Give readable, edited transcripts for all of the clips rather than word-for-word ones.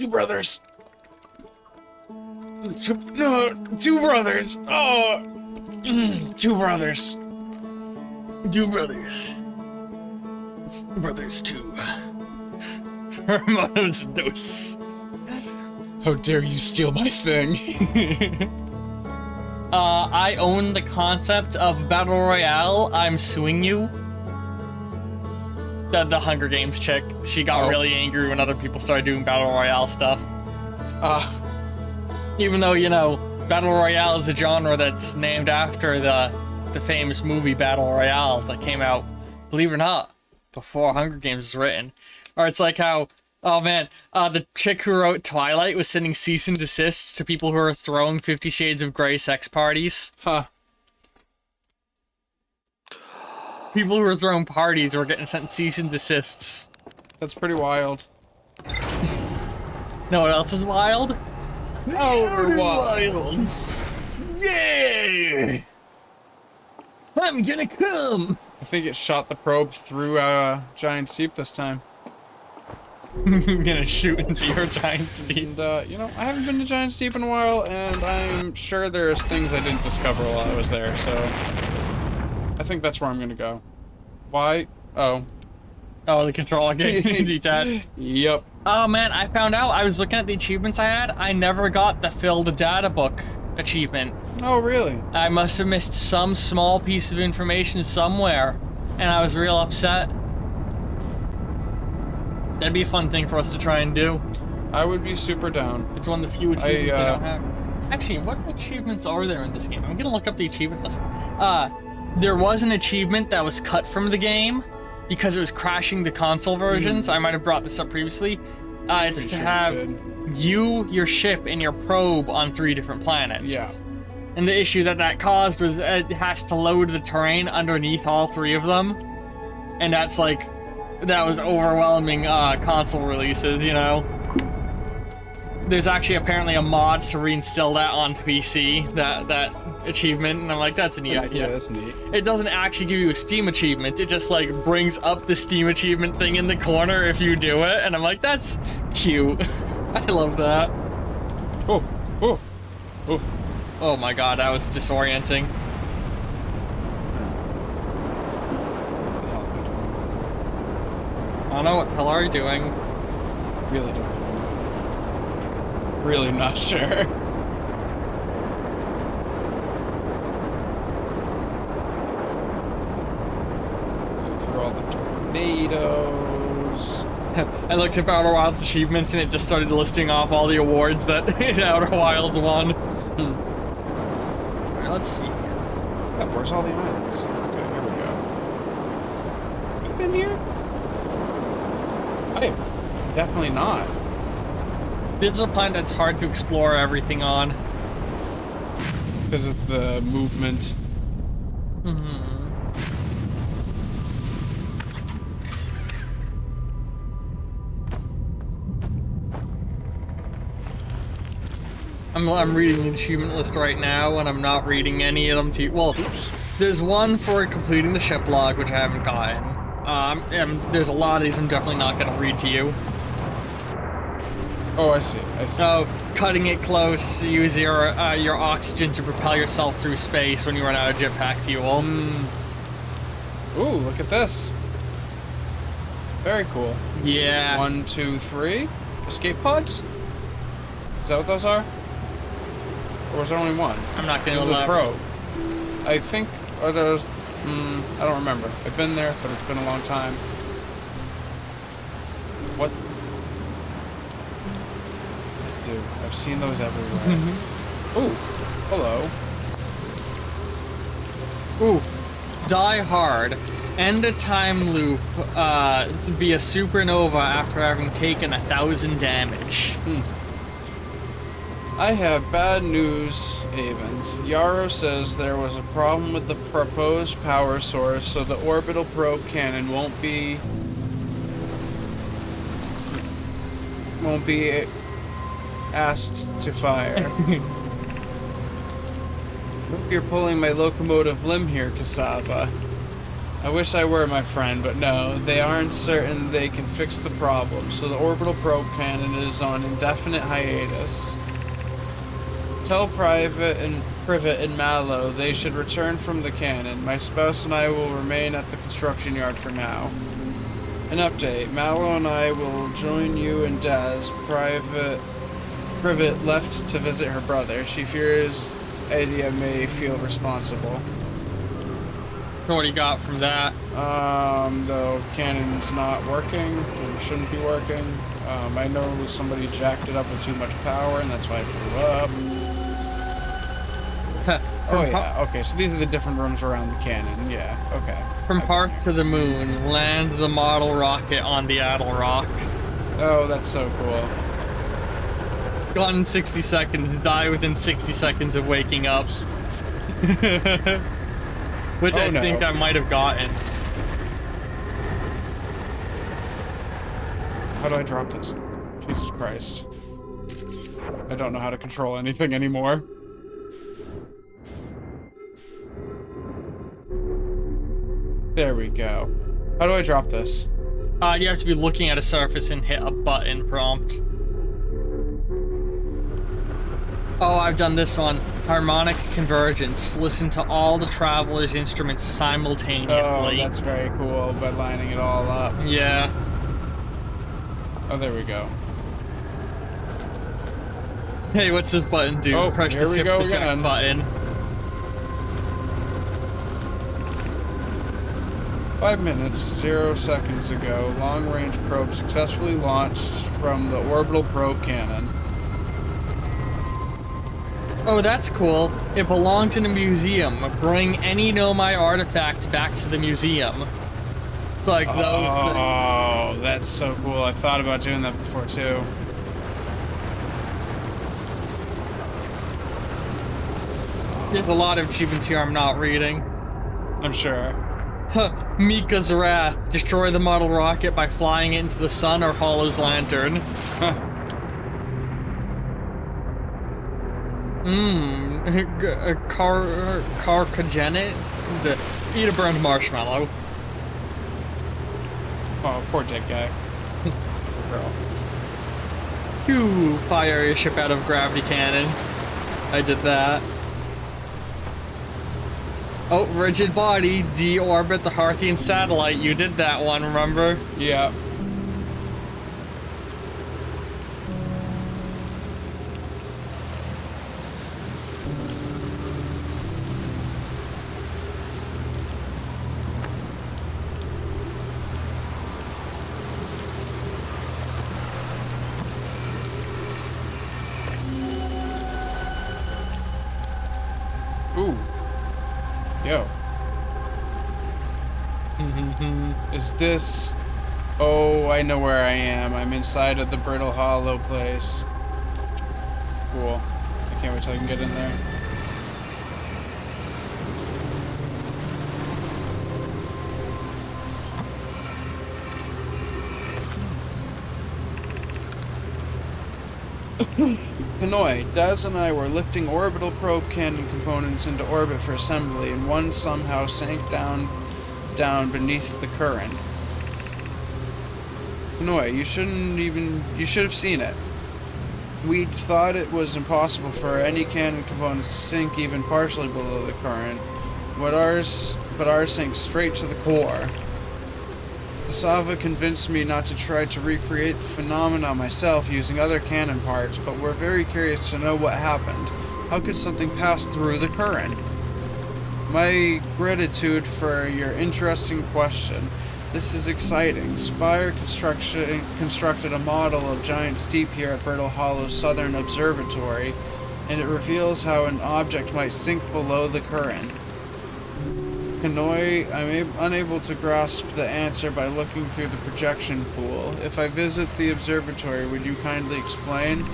Two brothers. No, two brothers. Oh, two brothers. Two brothers. Brothers two. Hermanos dos. How dare you steal my thing? I own the concept of Battle Royale. I'm suing you. The Hunger Games chick. She got really angry when other people started doing Battle Royale stuff. Even though, you know, Battle Royale is a genre that's named after the famous movie Battle Royale that came out, believe it or not, before Hunger Games was written. Or it's like how, oh man, the chick who wrote Twilight was sending cease and desists to people who are throwing 50 Shades of Grey sex parties. Huh. People who were throwing parties were getting sent cease and desists. That's pretty wild. Know what else is wild? Outer Wilds. Yeah! I'm gonna come! I think it shot the probe through a giant steep this time. I'm gonna shoot into your giant steep. And, you know, I haven't been to Giant Steep in a while, and I'm sure there's things I didn't discover while I was there, so... I think that's where I'm gonna go. Why? Oh. Oh, the controller game detached. Yep. Oh man, I found out, I was looking at the achievements I had, I never got the Fill the Data Book achievement. Oh, really? I must have missed some small piece of information somewhere, and I was real upset. That'd be a fun thing for us to try and do. I would be super down. It's one of the few achievements I don't have. Actually, what achievements are there in this game? I'm gonna look up the achievement list. There was an achievement that was cut from the game because it was crashing the console versions. I might have brought this up previously. It's to have your ship, and your probe on 3 different planets. Yeah. And the issue that caused was it has to load the terrain underneath all 3 of them. And that's like, that was overwhelming console releases, you know? There's actually apparently a mod to reinstall that onto PC, that achievement, and I'm like, that's a neat idea. Yeah, that's neat. It doesn't actually give you a Steam achievement, it just like brings up the Steam achievement thing in the corner if you do it, and I'm like, that's cute. I love that. Oh, oh, oh. Oh my god, that was disorienting. I don't know, what the hell are you doing? Really don't. Really not sure. Go through all the tornadoes. I looked at Outer Wilds achievements and it just started listing off all the awards that Outer Wilds won. Alright, let's see. Yeah, where's all the islands? Okay, here we go. You been here? I definitely not. This is a planet that's hard to explore everything on. Because of the movement. I'm reading the achievement list right now, and I'm not reading any of them to you. Well, there's one for completing the ship log, which I haven't gotten. And there's a lot of these I'm definitely not going to read to you. Oh, I see. I see. So, cutting it close, use your oxygen to propel yourself through space when you run out of jetpack fuel. Ooh, look at this. Very cool. Yeah. 1, 2, 3. Escape pods? Is that what those are? Or was there only one? I'm not going to The elaborate. probe. I think, are those... I don't remember. I've been there, but it's been a long time. What? Dude, I've seen those everywhere. Ooh, hello. Ooh. Die Hard. End a time loop via supernova after having taken 1,000 damage. I have bad news, Avens. Yarrow says there was a problem with the proposed power source, so the orbital probe cannon won't be asked to fire. Hope you're pulling my locomotive limb here, Cassava. I wish I were, my friend, but no, they aren't certain they can fix the problem, so the orbital probe cannon is on indefinite hiatus. Tell Privet and Mallow they should return from the cannon. My spouse and I will remain at the construction yard for now. An update. Mallow and I will join you and Daz. Privet left to visit her brother. She fears Adia may feel responsible. So what do you got from that? The cannon's not working, or shouldn't be working. I know somebody jacked it up with too much power, and that's why it blew up. Oh yeah, okay, so these are the different rooms around the cannon, yeah, okay. From Hearth to the moon, land the model rocket on the Addle Rock. Oh, that's so cool. Gone in 60 seconds, die within 60 seconds of waking up. Which I think I might have gotten. How do I drop this? Jesus Christ. I don't know how to control anything anymore. There we go. How do I drop this? You have to be looking at a surface and hit a button prompt. Oh, I've done this on harmonic convergence. Listen to all the traveler's instruments simultaneously. Oh, that's very cool, by lining it all up. Yeah. Oh, there we go. Hey, what's this button do? Oh, Press here the we hip go eject again. button. 5 minutes, 0 seconds ago, long-range probe successfully launched from the orbital probe cannon. Oh, that's cool. It belonged in a museum. Bring any Nomai artifact back to the museum. It's like those. Oh, that's so cool. I thought about doing that before, too. There's a lot of achievements here I'm not reading. I'm sure. Huh. Mika's Wrath. Destroy the model rocket by flying it into the sun or Hollow's lantern. Huh. Carcagenet? Eat a burned marshmallow. Oh, poor dead guy. Girl. Phew, fire your ship out of gravity cannon. I did that. Oh, rigid body, deorbit the Hearthian satellite. You did that one, remember? Yeah. Ooh. Yo. Is this... Oh, I know where I am. I'm inside of the Brittle Hollow place. Cool. I can't wait till I can get in there. Hanoi, Daz and I were lifting orbital probe cannon components into orbit for assembly, and one somehow sank down beneath the current. Hanoi, you should have seen it. We'd thought it was impossible for any cannon components to sink even partially below the current, but ours sank straight to the core. Sava convinced me not to try to recreate the phenomena myself using other cannon parts, but we're very curious to know what happened. How could something pass through the current? My gratitude for your interesting question. This is exciting. Spire constructed a model of Giant's Deep here at Brittle Hollow's Southern Observatory, and it reveals how an object might sink below the current. Hanoi, I'm unable to grasp the answer by looking through the projection pool. If I visit the observatory, would you kindly explain?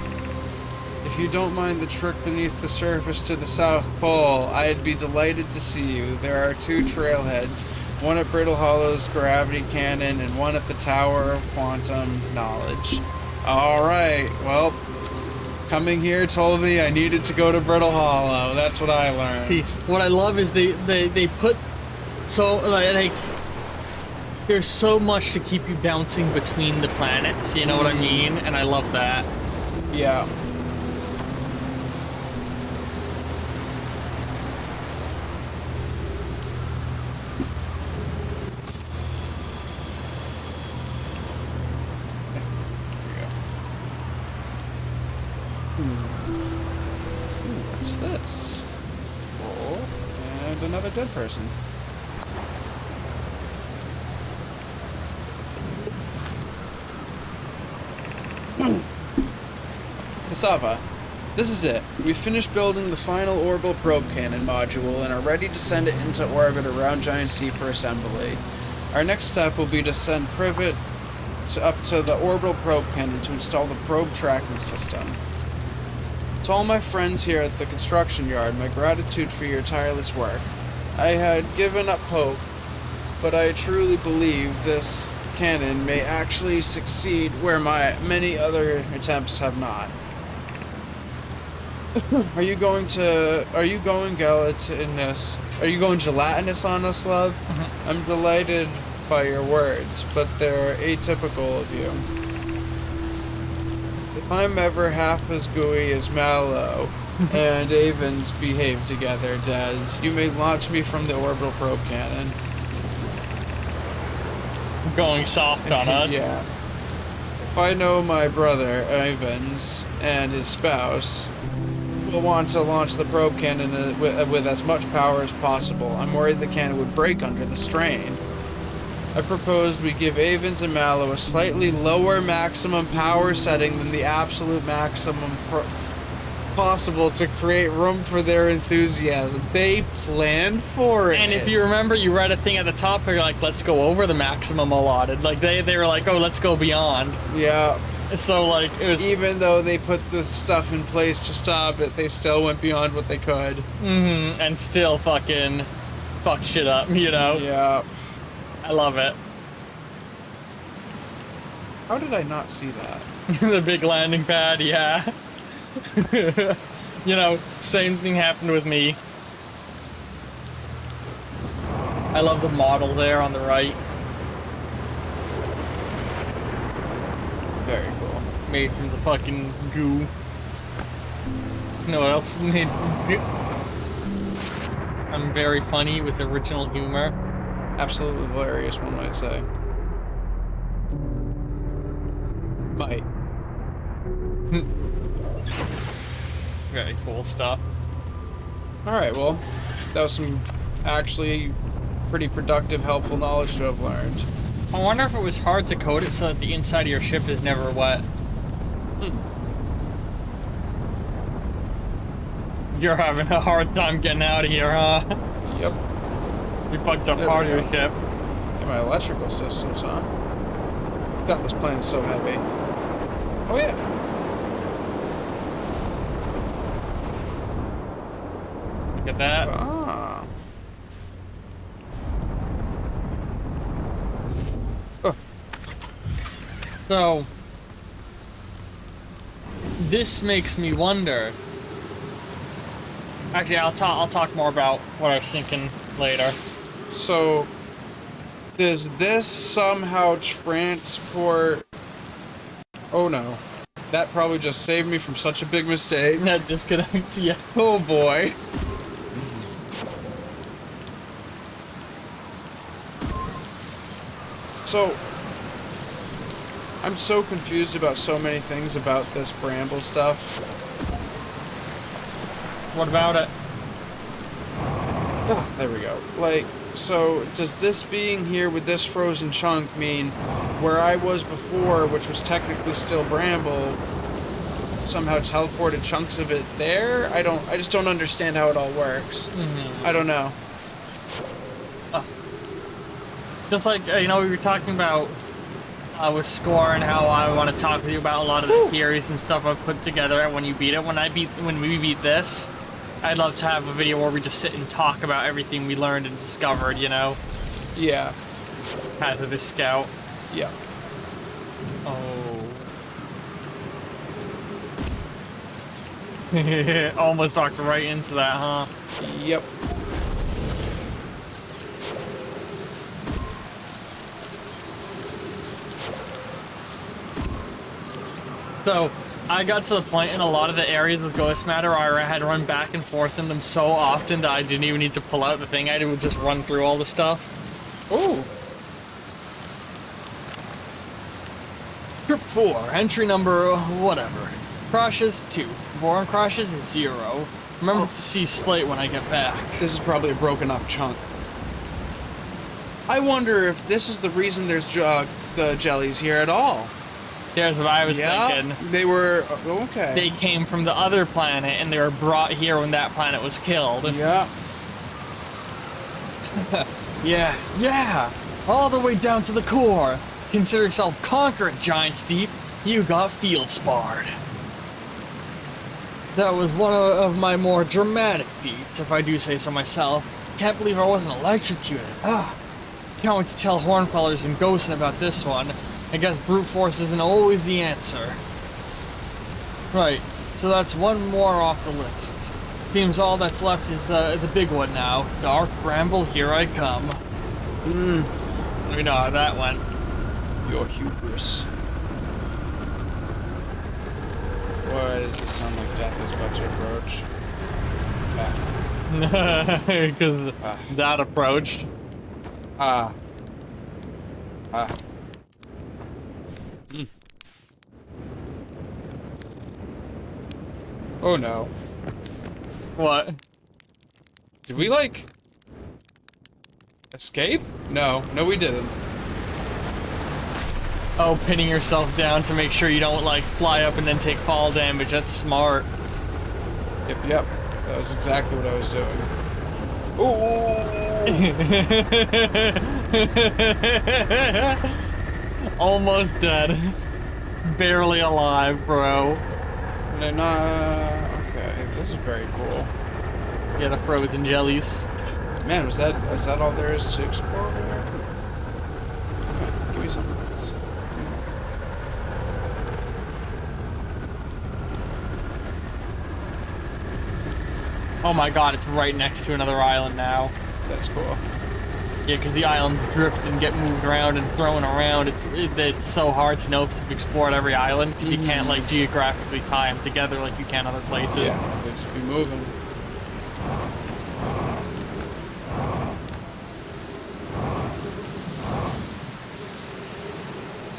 If you don't mind the trick beneath the surface to the South Pole, I'd be delighted to see you. There are two trailheads, one at Brittle Hollow's gravity cannon and one at the Tower of Quantum Knowledge. Alright, well, coming here told me I needed to go to Brittle Hollow. That's what I learned. What I love is they put so like there's so much to keep you bouncing between the planets, you know what I mean? And I love that. Yeah. What's this? Oh, and another dead person. Cassava, this is it. We've finished building the final orbital probe cannon module and are ready to send it into orbit around Giant Sea for assembly. Our next step will be to send Privet up to the orbital probe cannon to install the probe tracking system. To all my friends here at the construction yard, my gratitude for your tireless work. I had given up hope, but I truly believe this cannon may actually succeed where my many other attempts have not. Are you going gelatinous? Are you going gelatinous on us, love? I'm delighted by your words, but they're atypical of you. If I'm ever half as gooey as Mallow and Avens behave together, Des, you may launch me from the orbital probe cannon. Going soft on us. Yeah. If I know my brother, Avens, and his spouse will want to launch the probe cannon with as much power as possible, I'm worried the cannon would break under the strain. I propose we give Avens and Mallow a slightly lower maximum power setting than the absolute maximum possible to create room for their enthusiasm. They planned for it. And if you remember, you read a thing at the top where you're like, let's go over the maximum allotted. Like, they were like, oh, let's go beyond. Yeah. So, like, it was... Even though they put the stuff in place to stop it, they still went beyond what they could. Mm-hmm. And still fucking fuck shit up, you know? Yeah. I love it. How did I not see that? The big landing pad, yeah. You know, same thing happened with me. I love the model there on the right. Very cool. Made from the fucking goo. You know what else is made from goo? I'm very funny with original humor. Absolutely hilarious, one might say. Might. Very cool stuff. Alright, well, that was some actually pretty productive, helpful knowledge to have learned. I wonder if it was hard to code it so that the inside of your ship is never wet. You're having a hard time getting out of here, huh? Yep. You fucked up There part we of your go. ship. And my electrical systems, huh? God, this plane's so heavy. Oh, yeah. Look at that. Ah. Oh. So, this makes me wonder. Actually, I'll talk more about what I was thinking later. So, does this somehow transport... Oh no. That probably just saved me from such a big mistake. That disconnect, yeah. Oh boy. So, I'm so confused about so many things about this Bramble stuff. What about it? Oh, there we go. Like, so does this being here with this frozen chunk mean where I was before, which was technically still Bramble, somehow teleported chunks of it there? I just don't understand how it all works. I don't know. Just like, you know, we were talking about with Score and how I want to talk with you about a lot of the theories and stuff I've put together and when you beat it. When we beat this, I'd love to have a video where we just sit and talk about everything we learned and discovered, you know? Yeah. As of this scout. Yeah. Oh. Almost walked right into that, huh? Yep. So, I got to the point in a lot of the areas with Ghost Matter where I had run back and forth in them so often that I didn't even need to pull out the thing. I would just run through all the stuff. Ooh. Trip 4, entry number whatever. Crashes 2. Boron crashes 0. Remember to see Slate when I get back. This is probably a broken up chunk. I wonder if this is the reason there's the jellies here at all. There's what I was thinking. They were okay. They came from the other planet and they were brought here when that planet was killed. Yeah. Yeah. All the way down to the core. Consider yourself conquered, Giants Deep. You got field sparred. That was one of my more dramatic feats, if I do say so myself. Can't believe I wasn't electrocuted. Can't wait to tell Hornfellers and Ghosten about this one. I guess brute force isn't always the answer. Right, so that's one more off the list. Seems all that's left is the big one now. Dark Bramble, here I come. We know how that went. Your hubris. Why does it sound like death is about to approach? Because that approached. Oh no. What? Did we, like, escape? No, we didn't. Oh, pinning yourself down to make sure you don't, like, fly up and then take fall damage. That's smart. Yep. That was exactly what I was doing. Ooh! Almost dead. Barely alive, bro. Okay, this is very cool. Yeah, the frozen jellies. Man, is that all there is to explore there? Okay, give me some of this. Oh my god, it's right next to another island now. That's cool. Yeah, because the islands drift and get moved around and thrown around. It's so hard to know if you've explored every island because you can't, like, geographically tie them together like you can other places. Yeah, they just be moving.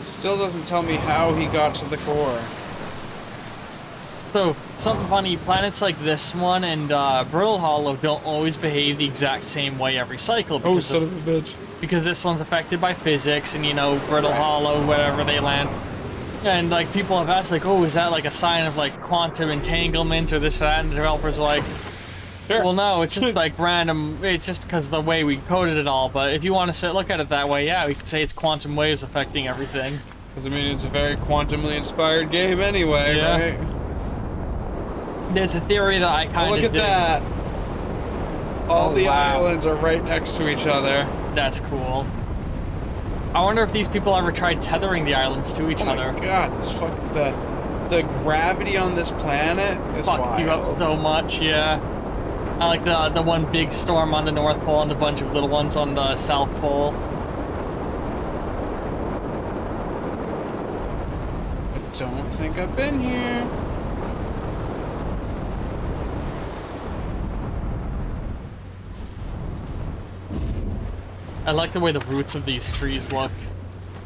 Still doesn't tell me how he got to the core. So, something funny, planets like this one and Brittle Hollow don't always behave the exact same way every cycle. Oh, son of a bitch. Because this one's affected by physics and, you know, Brittle Hollow, wherever they land. And, like, people have asked, like, oh, is that, like, a sign of, like, quantum entanglement or this or that? And the developers are like, Sure. well, no, it's just, like, random. It's just because of the way we coded it all. But if you want to look at it that way, yeah, we could say it's quantum waves affecting everything. Because, I mean, it's a very quantumly inspired game anyway, Yeah. right? There's a theory that I kind of Look at that. All the islands are right next to each other. That's cool. I wonder if these people ever tried tethering the islands to each other. Oh my god, this fucking the gravity on this planet is Fuck wild. you up so much, yeah. I like the one big storm on the North Pole and a bunch of little ones on the South Pole. I don't think I've been here. I like the way the roots of these trees look.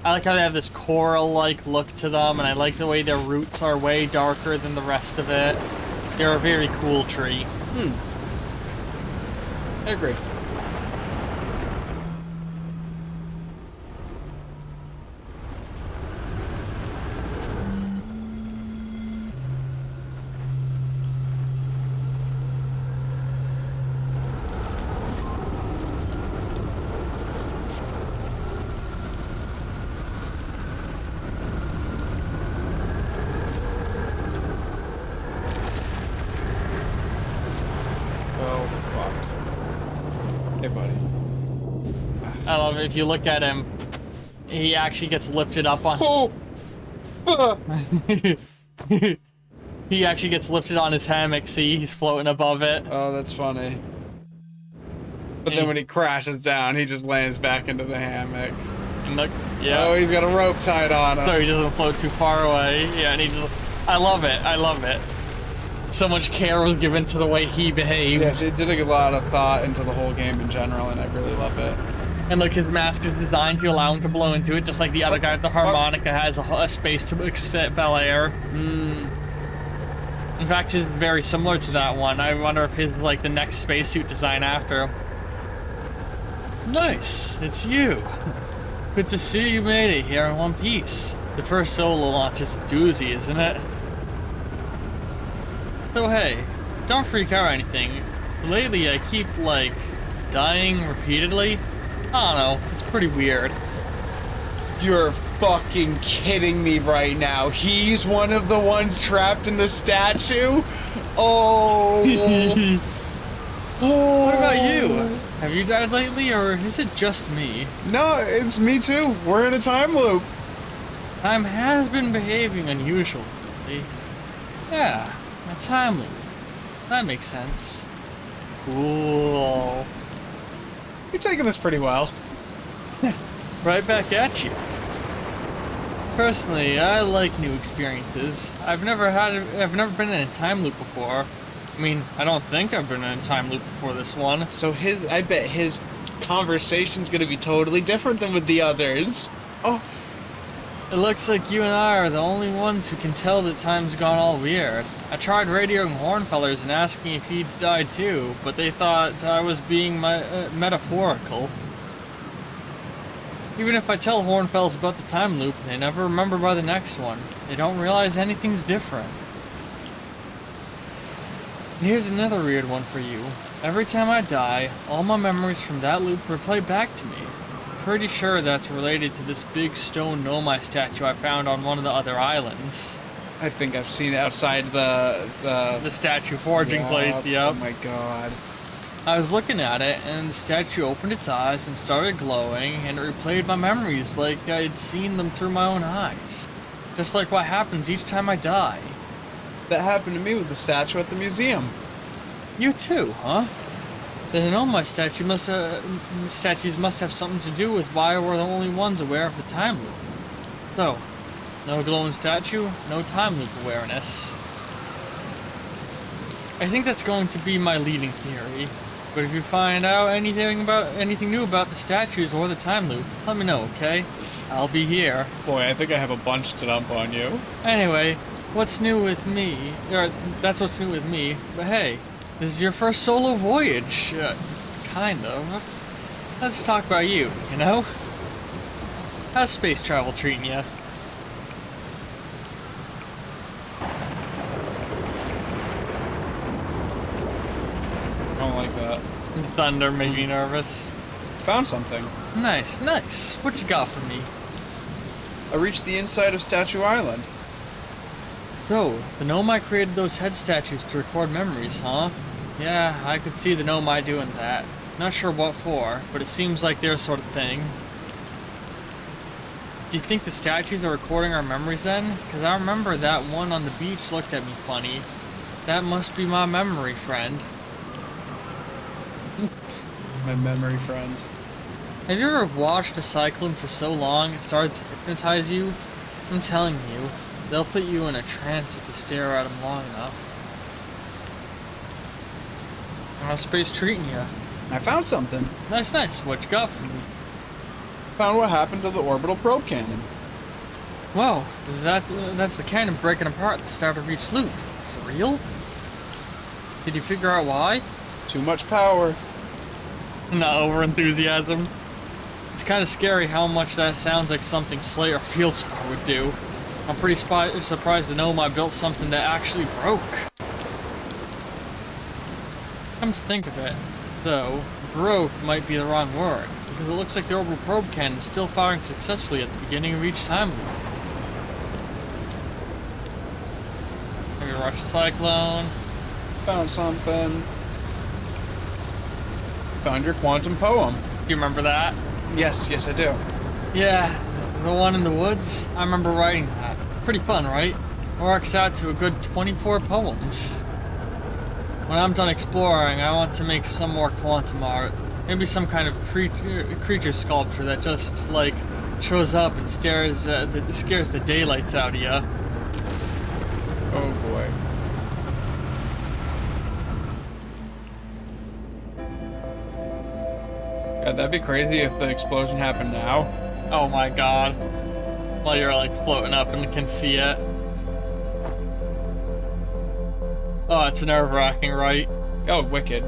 I like how they have this coral-like look to them, and I like the way their roots are way darker than the rest of it. They're a very cool tree. I agree. Hey, buddy. I love it. If you look at him, he actually gets lifted up on... Oh! He actually gets lifted on his hammock, see? He's floating above it. Oh, that's funny. But then when he crashes down, he just lands back into the hammock. And look, yeah. Oh, he's got a rope tied on him. So he doesn't float too far away. Yeah, and he just... I love it. I love it. So much care was given to the way he behaved. Yeah, it did a lot of thought into the whole game in general, and I really love it. And look, his mask is designed to allow him to blow into it, just like the other guy with the harmonica has a space to expel air. In fact, it's very similar to that one. I wonder if his, like, the next spacesuit design after. Nice, it's you. Good to see you made it here in one piece. The first solo launch is a doozy, isn't it? So hey, don't freak out or anything. Lately I keep, like, dying repeatedly. I don't know, it's pretty weird. You're fucking kidding me right now. He's one of the ones trapped in the statue? Oh. Oh. What about you? Have you died lately, or is it just me? No, it's me too. We're in a time loop. Time has been behaving unusually lately. Yeah, a time loop. That makes sense. Cool. You're taking this pretty well. Right back at you. Personally, I like new experiences. I've never been in a time loop before. I mean, I don't think I've been in a time loop before this one. So I bet his conversation's gonna be totally different than with the others. Oh. It looks like you and I are the only ones who can tell that time's gone all weird. I tried radioing Hornfellers and asking if he'd died too, but they thought I was being metaphorical. Even if I tell Hornfells about the time loop, they never remember by the next one. They don't realize anything's different. And here's another weird one for you. Every time I die, all my memories from that loop replay back to me. Pretty sure that's related to this big stone Nomai statue I found on one of the other islands. I think I've seen it outside the statue forging place, yep. Oh my god. I was looking at it, and the statue opened its eyes and started glowing, and it replayed my memories like I'd seen them through my own eyes. Just like what happens each time I die. That happened to me with the statue at the museum. You too, huh? The Nomai statues must have something to do with why we're the only ones aware of the time loop. So, no glowing statue, no time loop awareness. I think that's going to be my leading theory. But if you find out anything new about the statues or the time loop, let me know, okay? I'll be here. Boy, I think I have a bunch to dump on you. Anyway, what's new with me? Or that's what's new with me. But hey, this is your first solo voyage. Kind of. Let's talk about you, you know? How's space travel treating you? I don't like that. Thunder made me nervous. Found something. Nice, nice. What you got for me? I reached the inside of Statue Island. Bro, the Nomai created those head statues to record memories, huh? Yeah, I could see the Nomai doing that. Not sure what for, but it seems like their sort of thing. Do you think the statues are recording our memories then? Because I remember that one on the beach looked at me funny. That must be my memory friend. My memory friend. Have you ever watched a cyclone for so long it started to hypnotize you? I'm telling you, they'll put you in a trance if you stare at them long enough. How's space treating you? I found something. Nice, nice. What you got for me? Found what happened to the orbital probe cannon. Whoa, that's the cannon breaking apart at the start of each loop. For real? Did you figure out why? Too much power. Not over enthusiasm. It's kind of scary how much that sounds like something Slayer Fieldspar would do. I'm pretty surprised the Nomai built something that actually broke. Come to think of it, though, broke might be the wrong word, because it looks like the orbital probe cannon is still firing successfully at the beginning of each time loop. Maybe rush a cyclone. Found something. Found your quantum poem. Do you remember that? Yes, I do. Yeah, the one in the woods. I remember writing that. Pretty fun, right? It works out to a good 24 poems. When I'm done exploring, I want to make some more quantum art. Maybe some kind of creature sculpture that just, like, shows up and scares the daylights out of ya. Oh boy. God, that'd be crazy if the explosion happened now. Oh my god. While you're like floating up and can see it. Oh, it's nerve-wracking, right? Oh, wicked.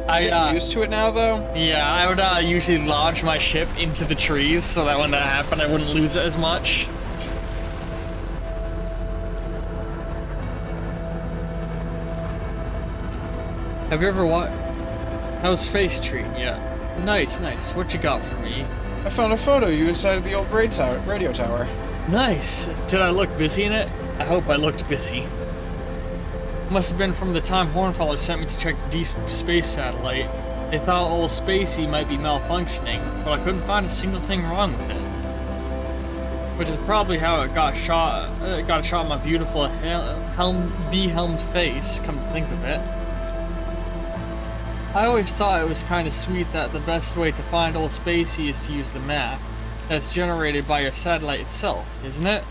I Getting used to it now, though? Yeah, I would usually launch my ship into the trees so that when that happened, I wouldn't lose it as much. Have you ever How's Space treating you? Nice, nice. What you got for me? I found a photo of you inside of the old radio tower. Nice. Did I look busy in it? I hope I looked busy. Must have been from the time Hornfowler sent me to check the deep space satellite. They thought old Spacey might be malfunctioning, but I couldn't find a single thing wrong with it. Which is probably how it got shot. Got a shot in my beautiful bee-helmed face. Come to think of it. I always thought it was kind of sweet that the best way to find old Spacey is to use the map that's generated by your satellite itself, isn't it?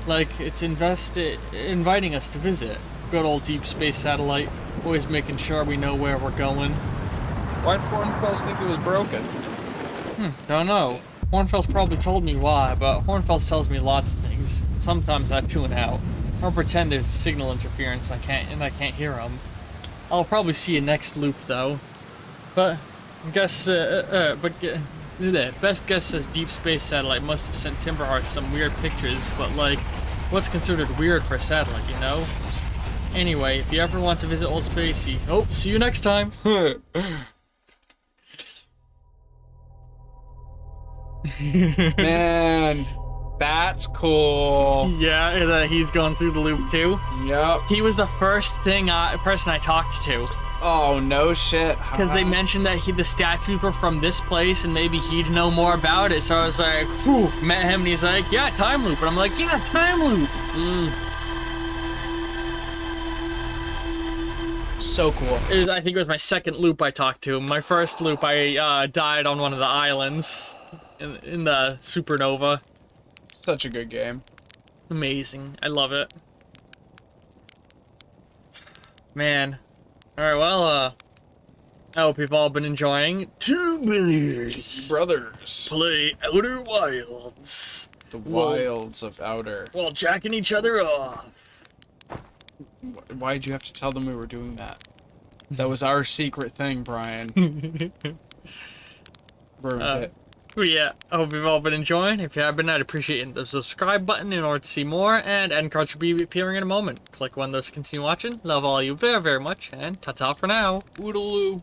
Like it's inviting us to visit. Good old deep space satellite, always making sure we know where we're going. Why'd Hornfels think it was broken? Don't know. Hornfels probably told me why, but Hornfels tells me lots of things. Sometimes I tune out, or pretend there's a signal interference I can't hear them. I'll probably see you next loop though. But best guess says deep space satellite must have sent Timberhearth some weird pictures, but like, what's considered weird for a satellite, you know? Anyway, if you ever want to visit Old Spacey, see you next time. Man, that's cool. Yeah, he's going through the loop too. Yep. He was the first person I talked to. Oh, no shit. Because they mentioned that the statues were from this place and maybe he'd know more about it. So I was like, phew, met him and he's like, yeah, time loop. And I'm like, yeah, time loop. So cool. I think it was my second loop I talked to. My first loop, I died on one of the islands in the supernova. Such a good game. Amazing. I love it. Man. Alright, well, I hope you've all been enjoying Two Brothers. Play Outer Wilds. The wilds of Outer. While jacking each other off. Why'd you have to tell them we were doing that? That was our secret thing, Brian. Ruined it. But yeah, I hope you've all been enjoying. If you have been, I'd appreciate the subscribe button in order to see more, and end cards will be appearing in a moment. Click one of those to continue watching. Love all you very, very much, and ta-ta for now. Oodaloo.